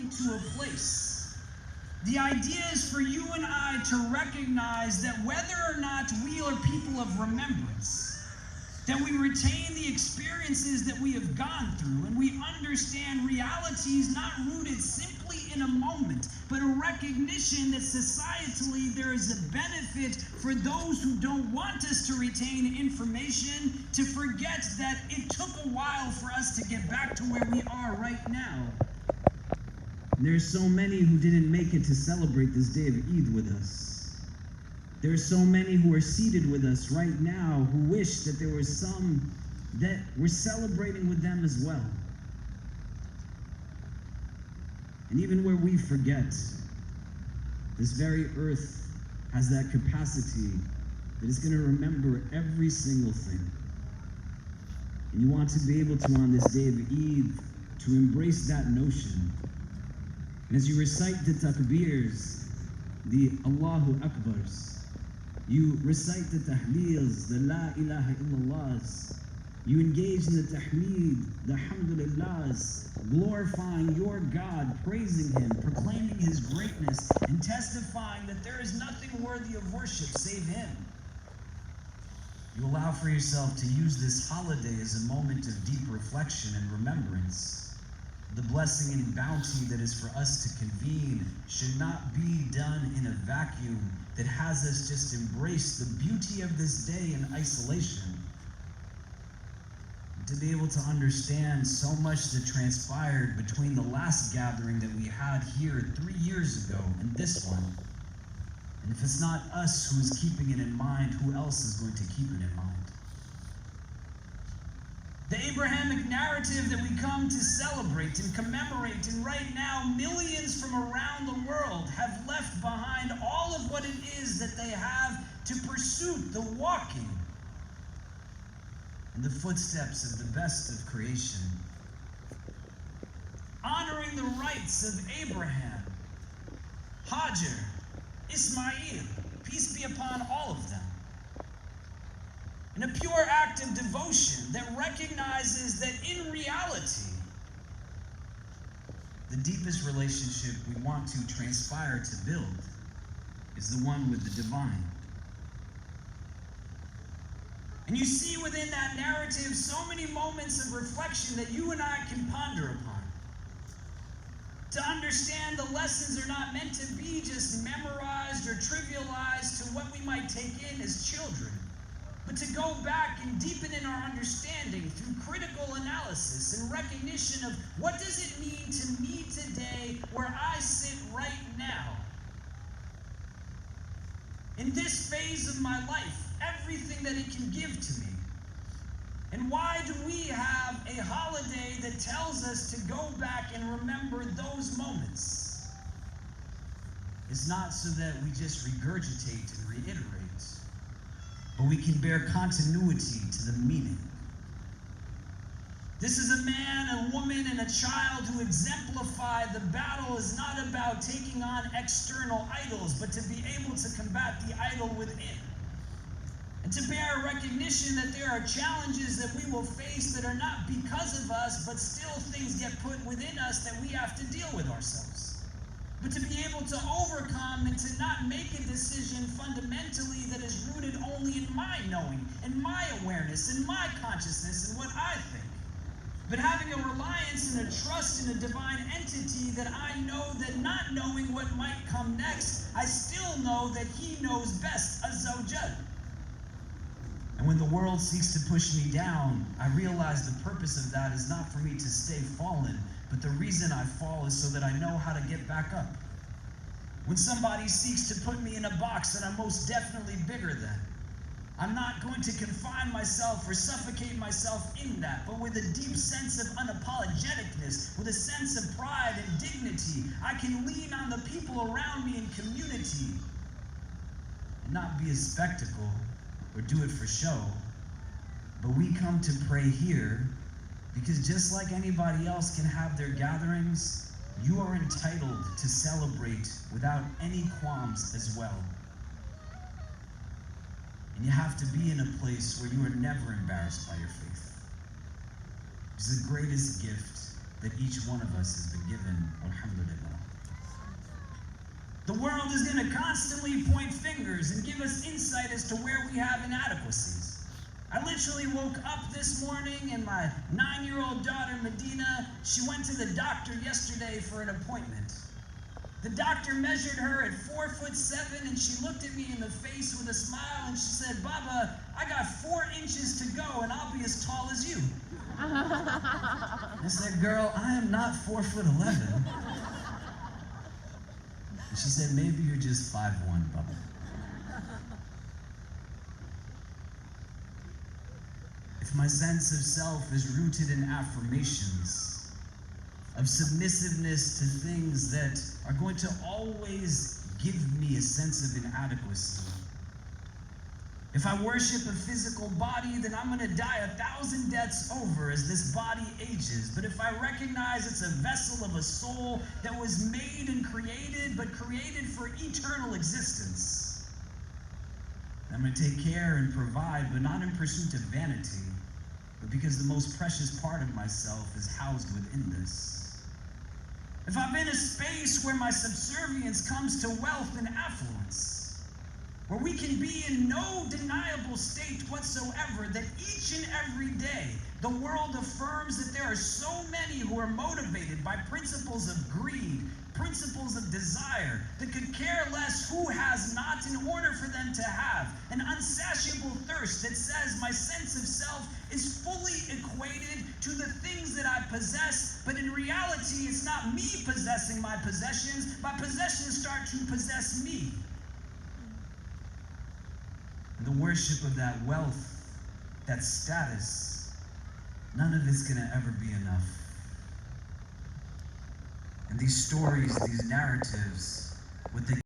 to a place. The idea is for you and I to recognize that whether or not we are people of remembrance, that we retain the experiences that we have gone through, and we understand realities not rooted simply in a moment, but a recognition that societally there is a benefit for those who don't want us to retain information to forget that it took a while for us to get back to where we are right now. There's so many who didn't make it to celebrate this day of Eid with us. There are so many who are seated with us right now who wish that there were some that were celebrating with them as well. And even where we forget, this very earth has that capacity that it's going to remember every single thing. And you want to be able to, on this day of Eid, to embrace that notion. And as you recite the takbirs, the Allahu Akbars, you recite the tahleels, the la ilaha illallahs, you engage in the tahmeed, the alhamdulillahs, glorifying your God, praising Him, proclaiming His greatness, and testifying that there is nothing worthy of worship save Him. You allow for yourself to use this holiday as a moment of deep reflection and remembrance. The blessing and bounty that is for us to convene should not be done in a vacuum that has us just embrace the beauty of this day in isolation. To be able to understand so much that transpired between the last gathering that we had here 3 years ago and this one. And if it's not us who is keeping it in mind, who else is going to keep it in mind? The Abrahamic narrative that we come to celebrate and commemorate, and right now millions from around the world have left behind all of what it is that they have to pursue, the walking in the footsteps of the best of creation. Honoring the rights of Abraham, Hajar, Ismail, peace be upon all of them. In a pure act of devotion that recognizes that in reality, the deepest relationship we want to transpire to build is the one with the divine. And you see within that narrative so many moments of reflection that you and I can ponder upon. To understand the lessons are not meant to be just memorized or trivialized to what we might take in as children, but to go back and deepen in our understanding through critical analysis and recognition of what does it mean to me today where I sit right now. In this phase of my life, everything that it can give to me. And why do we have a holiday that tells us to go back and remember those moments? It's not so that we just regurgitate and reiterate, but we can bear continuity to the meaning. This is a man, a woman, and a child who exemplify the battle is not about taking on external idols, but to be able to combat the idol within. And to bear recognition that there are challenges that we will face that are not because of us, but still things get put within us that we have to deal with ourselves. But to be able to overcome and to not make a decision fundamentally that is rooted only in my knowing, and my awareness, and my consciousness, and what I think. But having a reliance and a trust in a divine entity that I know that not knowing what might come next, I still know that He knows best, Azza wa Jal. And when the world seeks to push me down, I realize the purpose of that is not for me to stay fallen, but the reason I fall is so that I know how to get back up. When somebody seeks to put me in a box that I'm most definitely bigger than, I'm not going to confine myself or suffocate myself in that, but with a deep sense of unapologeticness, with a sense of pride and dignity, I can lean on the people around me in community and not be a spectacle or do it for show. But we come to pray here because just like anybody else can have their gatherings, you are entitled to celebrate without any qualms as well. And you have to be in a place where you are never embarrassed by your faith. It's the greatest gift that each one of us has been given, alhamdulillah. The world is going to constantly point fingers and give us insight as to where we have inadequacies. I literally woke up this morning and my 9-year-old daughter, Medina, she went to the doctor yesterday for an appointment. The doctor measured her at 4'7" and she looked at me in the face with a smile and she said, "Baba, I got 4 inches to go and I'll be as tall as you." I said, "Girl, I am not 4'11". And she said, "Maybe you're just 5'1", Baba." If my sense of self is rooted in affirmations, of submissiveness to things that are going to always give me a sense of inadequacy. If I worship a physical body, then I'm going to die 1,000 deaths over as this body ages. But if I recognize it's a vessel of a soul that was made and created, but created for eternal existence, I'm going to take care and provide, but not in pursuit of vanity, but because the most precious part of myself is housed within this. If I'm in a space where my subservience comes to wealth and affluence, where we can be in no deniable state whatsoever that each and every day the world affirms that there are so many who are motivated by principles of greed, principles of desire, that could care less who has not in order for them to have, an unsatiable thirst that says my sense of self is fully equated to the things that I possess, but in reality it's not me possessing my possessions start to possess me. And the worship of that wealth, that status, none of it's going to ever be enough. And these stories, these narratives, what they